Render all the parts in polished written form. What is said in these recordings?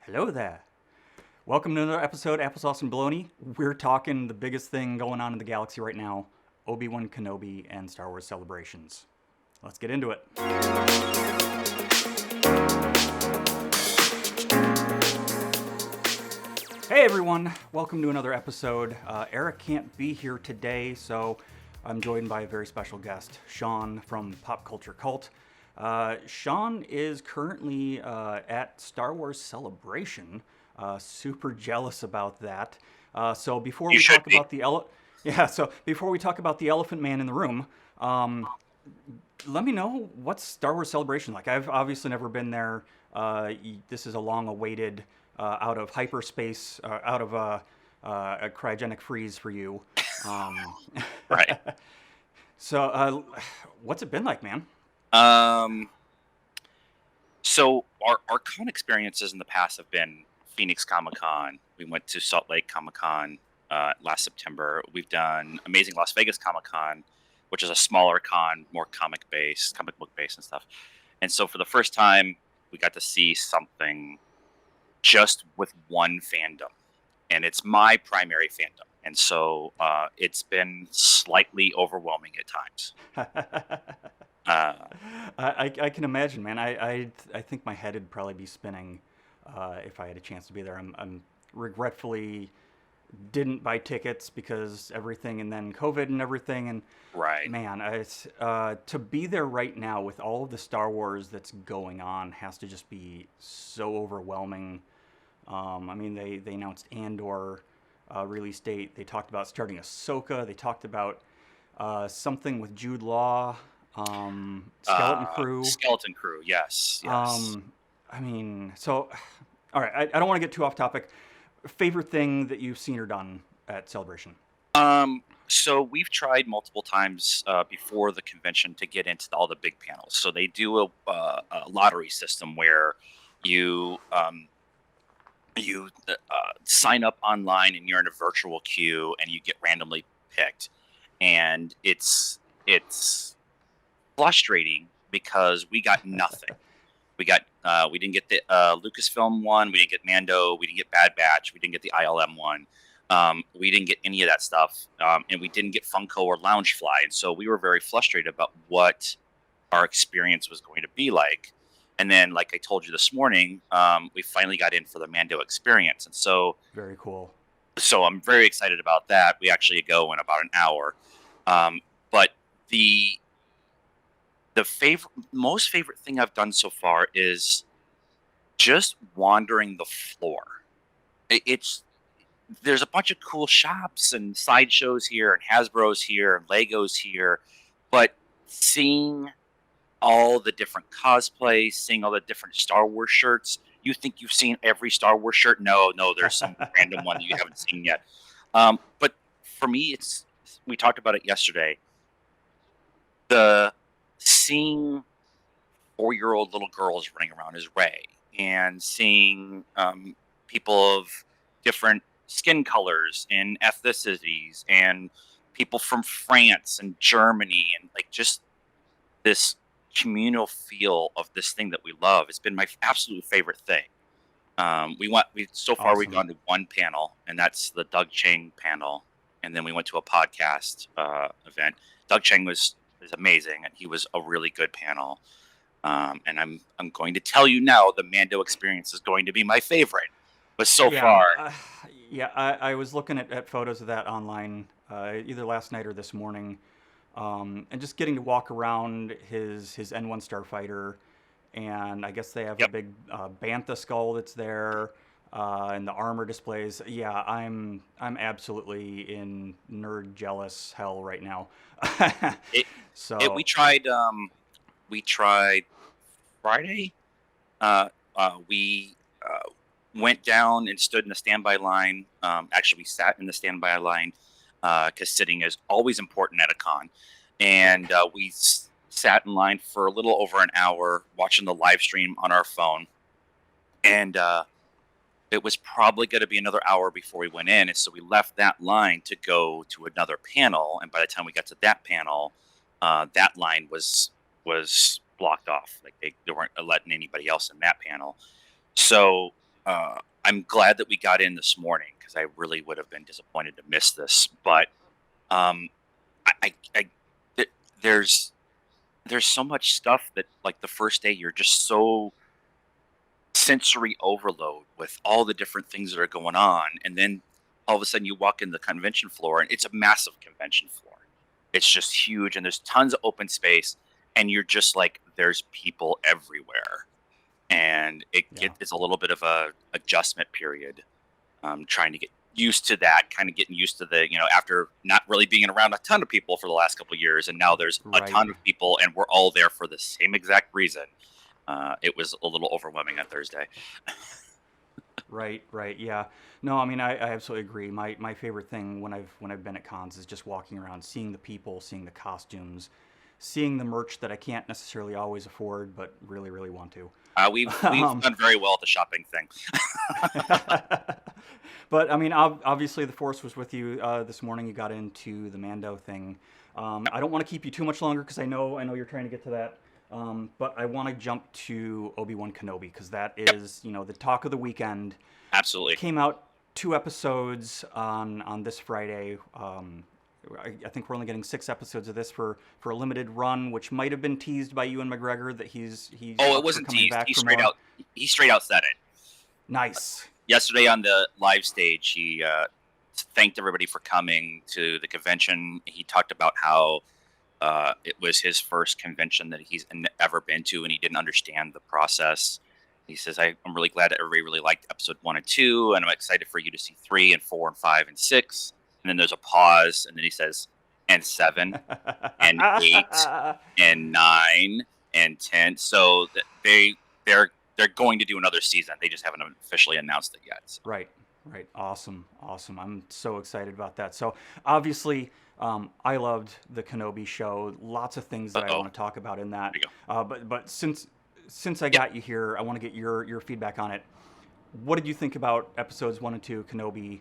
Hello there. Welcome to another episode of Applesauce and Baloney. We're talking the biggest thing going on in the galaxy right now, Obi-Wan Kenobi and Star Wars celebrations. Let's get into it. Hey everyone, welcome to another episode. Eric can't be here today, so I'm joined by a very special guest, Sean from Pop Culture Cult. Sean is currently at Star Wars Celebration. Super jealous about that. So before You we should talk be. about the ele- yeah, so before we talk about the Elephant Man in the room, let me know what's Star Wars Celebration like. I've obviously never been there. This is a long-awaited out of hyperspace, out of a cryogenic freeze for you. Um, Right. what's it been like, man? Um, so our con experiences in the past have been Phoenix Comic Con. We went to Salt Lake Comic Con last September. We've done Amazing Las Vegas Comic Con, which is a smaller con, more comic book based and stuff. And so for the first time, we got to see something just with one fandom, and it's my primary fandom. And so it's been slightly overwhelming at times. Uh, I can imagine, man. I think my head would probably be spinning if I had a chance to be there. I'm regretfully didn't buy tickets because everything and then COVID and everything. And right. man, to be there right now with all of the Star Wars that's going on has to just be so overwhelming. I mean, they announced Andor release date. They talked about starting Ahsoka. They talked about something with Jude Law, Skeleton Crew. Skeleton Crew, yes, yes. Um, I mean, so all right. I don't want to get too off topic. Favorite thing that you've seen or done at Celebration? So we've tried multiple times before the convention to get into all the big panels. So they do a lottery system where you sign up online and you're in a virtual queue and you get randomly picked, and it's frustrating because we got nothing. We didn't get the Lucasfilm one. We didn't get Mando. We didn't get Bad Batch. We didn't get the ILM one. We didn't get any of that stuff, and we didn't get Funko or Loungefly. And so we were very frustrated about what our experience was going to be like. And then, like I told you this morning, we finally got in for the Mando experience, and Very cool. so I'm very excited about that. We actually go in about an hour, um, but the most favorite thing I've done so far is just wandering the floor. It's there's a bunch of cool shops and sideshows here, and Hasbro's here, and Legos here, but seeing all the different cosplays, seeing all the different Star Wars shirts. You think you've seen every Star Wars shirt? No, no, there's some random one that you haven't seen yet. But for me, it's we talked about it yesterday. The seeing 4-year-old little girls running around as Ray, and seeing people of different skin colors and ethnicities, and people from France and Germany, and like just this communal feel of this thing that we love. It's been my absolute favorite thing. We so far we've Awesome. gone to one panel, and that's the Doug Chang panel, and then we went to a podcast event. Doug Chang was amazing, and he was a really good panel. And I'm going to tell you now, the Mando experience is going to be my favorite. But so Yeah, far, yeah. I was looking at photos of that online either last night or this morning, and just getting to walk around his N1 Starfighter, and I guess they have a yep, big bantha skull that's there, and the armor displays. Yeah, I'm absolutely in nerd jealous hell right now. it it So we tried Friday. We went down and stood in the standby line. Actually, we sat in the standby line because sitting is always important at a con. right. And sat in line for a little over an hour watching the live stream on our phone. And it was probably going to be another hour before we went in. And so we left that line to go to another panel. And by the time we got to that panel, that line was blocked off. Like they weren't letting anybody else in that panel. So I'm glad that we got in this morning because I really would have been disappointed to miss this. But um, I th- there's there's so much stuff that like the first day you're just so sensory overload with all the different things that are going on, and then all of a sudden you walk in the convention floor and it's a massive convention floor. It's just huge and there's tons of open space, and you're just like there's people everywhere, and Yeah. it's a little bit of a adjustment period, trying to get used to that, kind of getting used to the, after not really being around a ton of people for the last couple of years, and now there's a Right. ton of people, and we're all there for the same exact reason. It was a little overwhelming on Thursday. Right, right, yeah. No, I mean, I absolutely agree. My favorite thing when I've been at cons is just walking around, seeing the people, seeing the costumes, seeing the merch that I can't necessarily always afford, but really, really want to. We've Um, done very well at the shopping thing. but I mean, obviously, the Force was with you this morning. You got into the Mando thing. I don't want to keep you too much longer because I know you're trying to get to that. But I want to jump to Obi-Wan Kenobi because that Yep, is, the talk of the weekend. absolutely. Came out 2 episodes on this Friday. I think we're only getting 6 episodes of this for a limited run, which might have been teased by Ewan McGregor that he's Oh, it up for wasn't coming teased. back for more. He straight out said it Nice. yesterday on the live stage. He thanked everybody for coming to the convention. He talked about how it was his first convention that he's ever been to, and he didn't understand the process. He says, I'm really glad that everybody really liked episode 1 and 2, and I'm excited for you to see 3 and 4 and 5 and 6. And then there's a pause, and then he says, and 7 and 8 and 9 and 10. So they're going to do another season. They just haven't officially announced it yet. So. Right, right. Awesome, awesome. I'm so excited about that. So obviously, I loved the Kenobi show. Lots of things that I Oh, want to talk about in that. there you go. But since I Yep. got you here, I want to get your feedback on it. What did you think about episodes 1 and 2, Kenobi?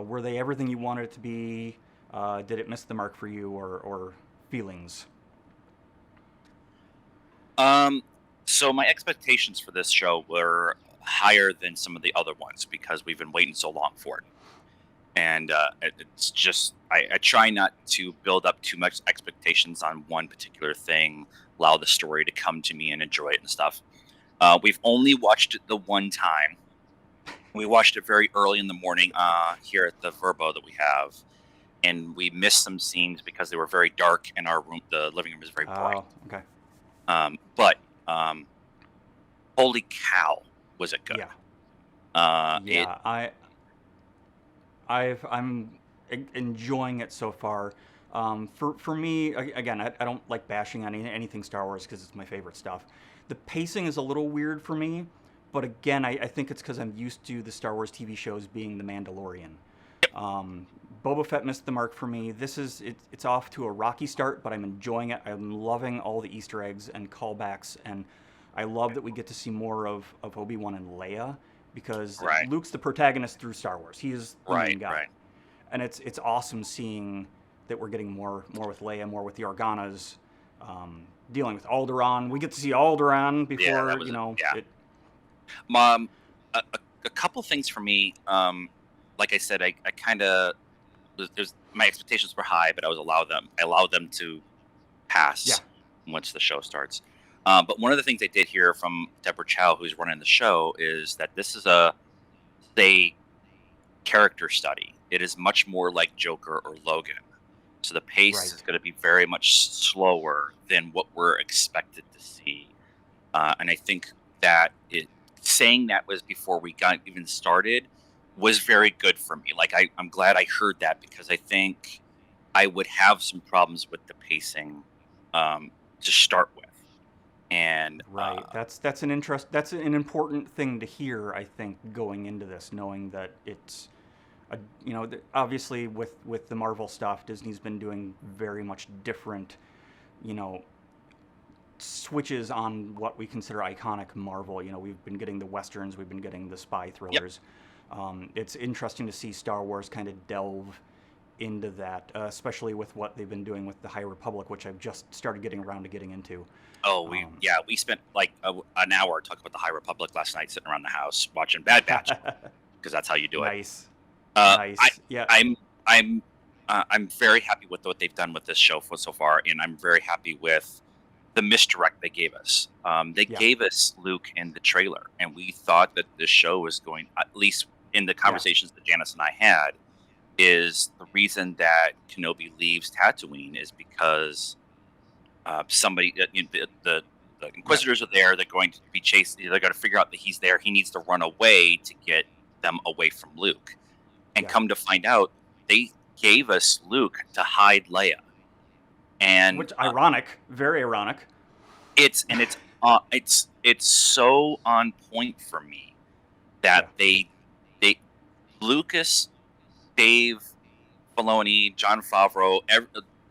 Were they everything you wanted it to be? Did it miss the mark for you, or feelings? So my expectations for this show were higher than some of the other ones because we've been waiting so long for it. And it's just I try not to build up too much expectations on one particular thing, allow the story to come to me and enjoy it and stuff. We've only watched it the one time. We watched it very early in the morning here at the Verbo that we have, and we missed some scenes because they were very dark and our room, the living room, is very bright. Oh, okay. But holy cow, was it good? Yeah, It yeah. I'm enjoying it so far. For me, again, I don't like bashing on anything Star Wars because it's my favorite stuff. The pacing is a little weird for me, but again, I think it's because I'm used to the Star Wars TV shows being The Mandalorian. Um, Boba Fett missed the mark for me. It's off to a rocky start, but I'm enjoying it. I'm loving all the Easter eggs and callbacks, and I love that we get to see more of Obi-Wan and Leia because right, Luke's the protagonist through Star Wars. He is the main right, guy, right. and it's awesome seeing that we're getting more with Leia, more with the Organas, dealing with Alderaan. We get to see Alderaan Yeah, that before was yeah. it. A couple things for me. Like I said, I kind of there's my expectations were high, but I allowed them to Yeah, pass once the show starts. But one of the things I did hear from Deborah Chow, who's running the show, is that this is a character study. It is much more like Joker or Logan. So the pace is right. going to be very much slower than what we're expected to see. And I think that saying that was before we got even started was very good for me. Like I'm glad I heard that because I think I would have some problems with the pacing to start with. And Right. That's an important thing to hear, I think, going into this, knowing that it's obviously with the Marvel stuff, Disney's been doing very much different, you know, switches on what we consider iconic Marvel. We've been getting the westerns, we've been getting the spy yep, thrillers. It's interesting to see Star Wars kind of delve into that, especially with what they've been doing with the High Republic, which I've just started getting around to getting into. Oh, Um, we spent like an hour talking about the High Republic last night, sitting around the house watching Bad Batch because that's how you do it. nice, I nice. Yeah, I'm I'm very happy with what they've done with this show so far, and I'm very happy with the misdirect they gave us. They yeah, gave us Luke in the trailer, and we thought that this show was going, at least in the yeah, conversations that Janice and I had, is the reason that Kenobi leaves Tatooine is because somebody, the yeah, Inquisitors are there. They're going to be chased. They're going to figure out that he's there. He needs to run away to get them away from Luke. And yeah. come to find out, they gave us Luke to hide Leia, and Which ironic, very ironic. it's so on point for me Yeah, that they Lucas, Dave Filoni, John Favreau,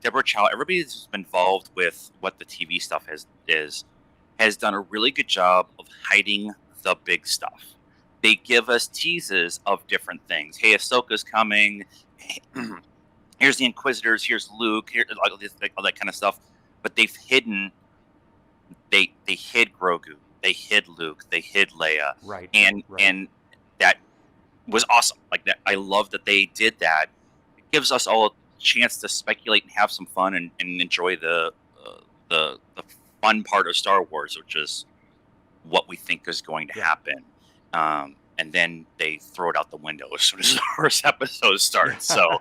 Deborah Chow, everybody that's been involved with what the TV stuff has done a really good job of hiding the big stuff. They give us teases of different things. Hey, Ahsoka's coming. Here's the Inquisitors. Here's Luke. Here, all that kind of stuff. But they've hidden. They hid Grogu. They hid Luke. They hid Leia. right, And right. and that was awesome. Like that, I love that they did that. It gives us all a chance to speculate and have some fun and enjoy the fun part of Star Wars, which is what we think is going to Yeah. happen. And then they throw it out the window as soon as the first episode starts. So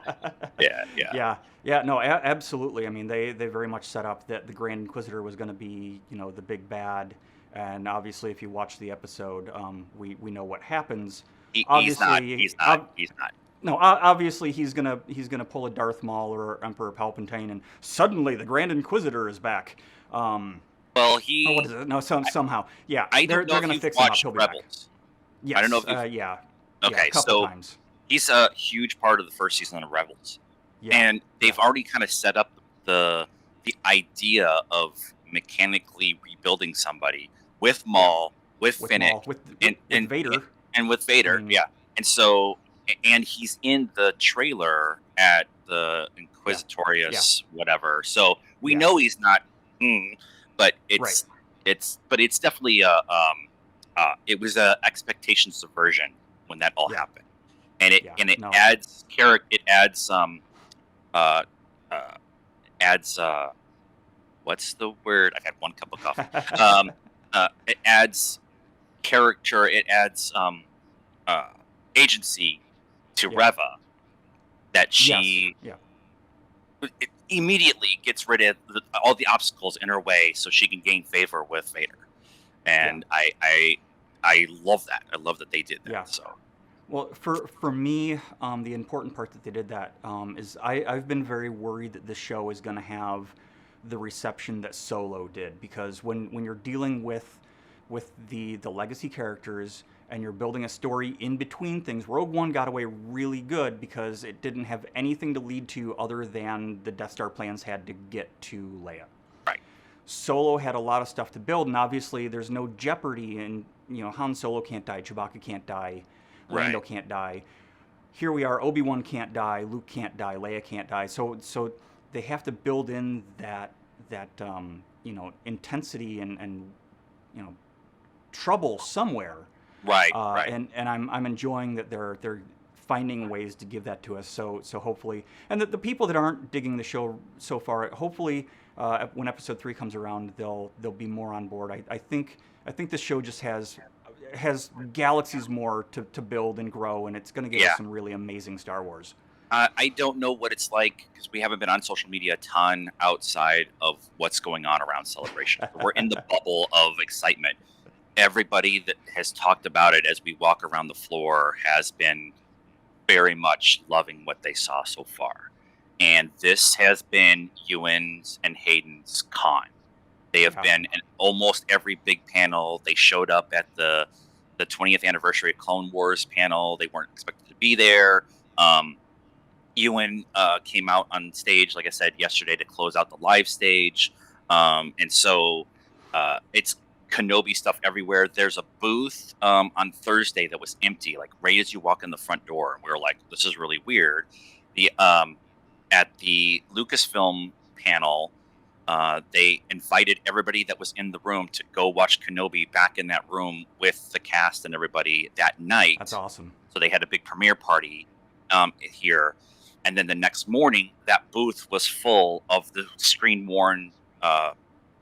yeah. Yeah, yeah, no, absolutely. I mean, they very much set up that the Grand Inquisitor was going to be, the big bad, and obviously, if you watch the episode, we know what happens. He's not. Obviously, He's not. He's not. no, obviously he's gonna pull a Darth Maul or Emperor Palpatine, and suddenly the Grand Inquisitor is back. Well, Oh, what is it? No, somehow, yeah, I they're don't know if gonna you've fix him up. watched He'll be back. Rebels. Yes, I don't know if you've. yeah, yeah, Okay, a couple so times. he's a huge part of the first season of Rebels. Yeah, And they've yeah, already kind of set up the idea of mechanically rebuilding somebody with yeah. Maul, with With Finnick, Maul, with and Vader. with Vader, I mean, yeah. And so, and he's in the trailer at the yeah, yeah, Inquisitorius, whatever. So we yeah, know he's not, but right, it's definitely it was a expectation subversion when that all yeah, happened, and yeah. it No, adds character, it uh, uh, adds what's the word? I've had one cup of coffee. It adds character. It adds uh, agency to yeah, Reva that yes, she yeah, immediately gets rid of all the obstacles in her way, so she can gain favor with Vader. yeah, And I love that. I love that they did yeah. that. So Well, for me, the important part that they did that is I've been very worried that this show is going to have the reception that Solo did, because when you're dealing with the legacy characters and you're building a story in between things, Rogue One got away really good because it didn't have anything to lead to other than the Death Star plans had to get to Leia. right, Solo had a lot of stuff to build, and obviously there's no jeopardy in, Han Solo can't die, Chewbacca can't die, Lando right, can't die. Here we are, Obi-Wan can't die, Luke can't die, Leia can't die. So they have to build in that intensity and trouble somewhere. right. And I'm enjoying that they're finding ways to give that to us. So hopefully, and the people that aren't digging the show so far, hopefully, when episode 3 comes around, they'll be more on board. I think this show just has galaxies more to build and grow, and it's going to give Yeah. us some really amazing Star Wars. I don't know what it's like because we haven't been on social media a ton outside of what's going on around Celebration. We're in the bubble of excitement. Everybody that has talked about it as we walk around the floor has been very much loving what they saw so far. And this has been Ewan's and Hayden's con. They have Yeah. been in almost every big panel. They showed up at the 20th anniversary of Clone Wars panel. They weren't expected to be there. Ewan came out on stage, like I said, yesterday to close out the live stage. And so it's Kenobi stuff everywhere. There's a booth on Thursday that was empty, like right as you walk in the front door. And we were like, this is really weird. The at the Lucasfilm panel, they invited everybody that was in the room to go watch Kenobi back in that room with the cast and everybody that night. That's awesome. So they had a big premiere party here. And then the next morning, that booth was full of the screen-worn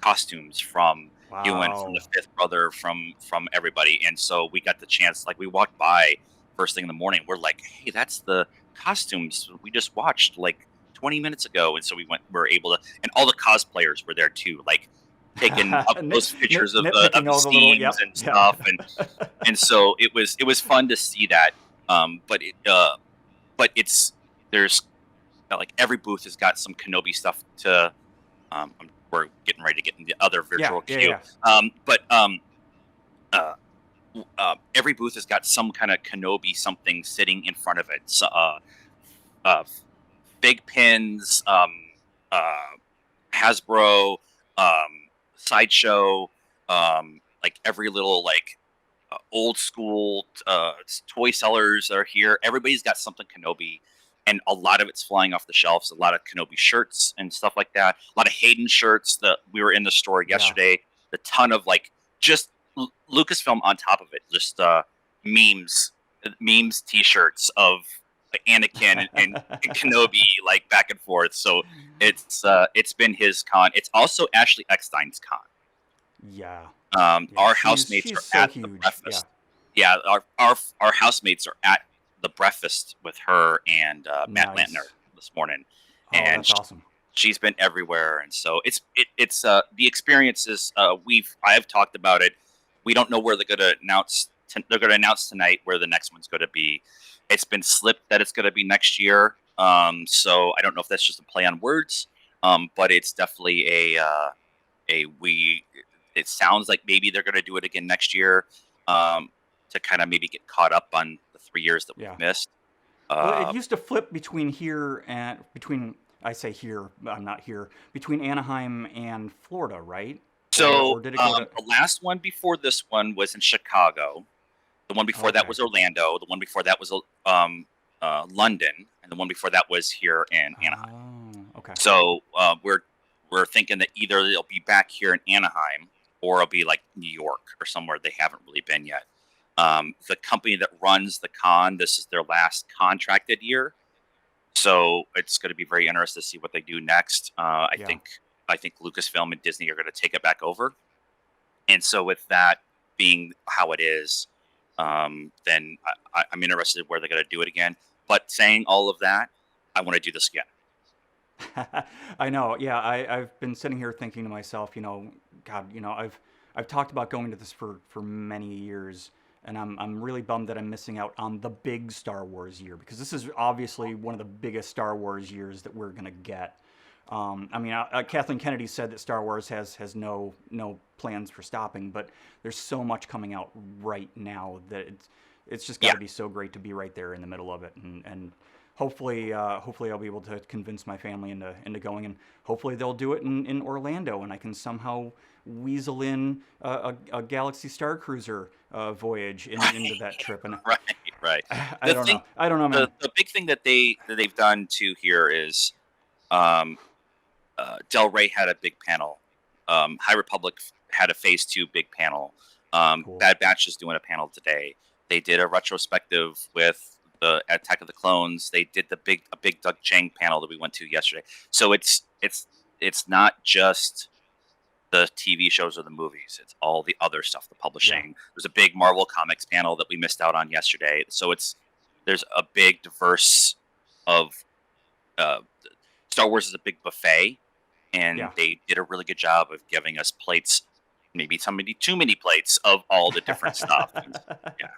costumes from Ewan, from the Wow. Fifth Brother, from everybody. And so we got the chance, like we walked by first thing in the morning. We're like, hey, that's the costumes we just watched like 20 minutes ago. And so we were able to, and all the cosplayers were there too, like taking up close pictures of Nitpicking the all the little, scenes yep, and stuff. yep. And so it was fun to see that. But there's like every booth has got some Kenobi stuff to. We're getting ready to get into the other virtual queue. Every booth has got some kind of Kenobi something sitting in front of it. So, big pins, Hasbro, Sideshow, like every little like old school toy sellers are here. Everybody's got something Kenobi, and a lot of it's flying off the shelves. A lot of Kenobi shirts and stuff like that. A lot of Hayden shirts. That we were in the store yesterday. A ton of like just Lucasfilm on top of it. Just memes, T-shirts of Anakin and Kenobi like back and forth. So it's been his con. It's also Ashley Eckstein's con. Yeah. Our housemates are so at huge. the breakfast. Yeah, our housemates are at the breakfast with her and Matt Nice. Lantner this morning, Oh, and that's awesome. she's been everywhere. And so it's the experiences. I've talked about it. We don't know where they're going to announce. They're going to announce tonight where the next one's going to be. It's been slipped that it's going to be next year. So I don't know if that's just a play on words. But it's definitely it sounds like maybe they're going to do it again next year, to kind of maybe get caught up on the 3 years that we've missed. Well, it used to flip between I say here, I'm not here, between Anaheim and Florida, right? So or did it go to... the last one before this one was in Chicago. The one before that was Orlando. The one before that was London, and the one before that was here in Anaheim. Oh, okay. So we're thinking that either they'll be back here in Anaheim, or it'll be like New York or somewhere they haven't really been yet. The company that runs the con, this is their last contracted year, so it's going to be very interesting to see what they do next. I think Lucasfilm and Disney are going to take it back over, and so with that being how it is, then I'm interested in where they're going to do it again. But saying all of that, I want to do this again. I know. Yeah, I've been sitting here thinking to myself, God, I've talked about going to this for many years, and I'm really bummed that I'm missing out on the big Star Wars year, because this is obviously one of the biggest Star Wars years that we're gonna get. I mean, Kathleen Kennedy said that Star Wars has no plans for stopping, but there's so much coming out right now that it's just got to be so great to be right there in the middle of it, and hopefully I'll be able to convince my family into going, and hopefully they'll do it in Orlando, and I can somehow weasel in a Galaxy Star Cruiser voyage into that trip. And right. I don't know, man. The big thing that they've done too here is, Del Rey had a big panel. High Republic had a Phase 2 big panel. Cool. Bad Batch is doing a panel today. They did a retrospective with the Attack of the Clones. They did a big Doug Chang panel that we went to yesterday. So it's not just the TV shows or the movies. It's all the other stuff, the publishing. Yeah. There's a big Marvel Comics panel that we missed out on yesterday. So there's a big diverse of Star Wars is a big buffet, and they did a really good job of giving us plates, maybe too many plates of all the different stuff. Yeah.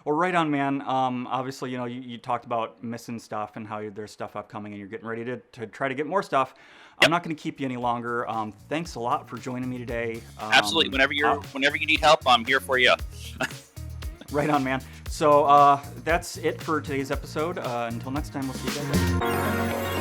Well, right on, man. Obviously, you talked about missing stuff and how there's stuff upcoming, and you're getting ready to try to get more stuff. Yep. I'm not going to keep you any longer. Thanks a lot for joining me today. Absolutely. Whenever you need help, I'm here for you. Right on, man. So that's it for today's episode. Until next time, we'll see you guys later.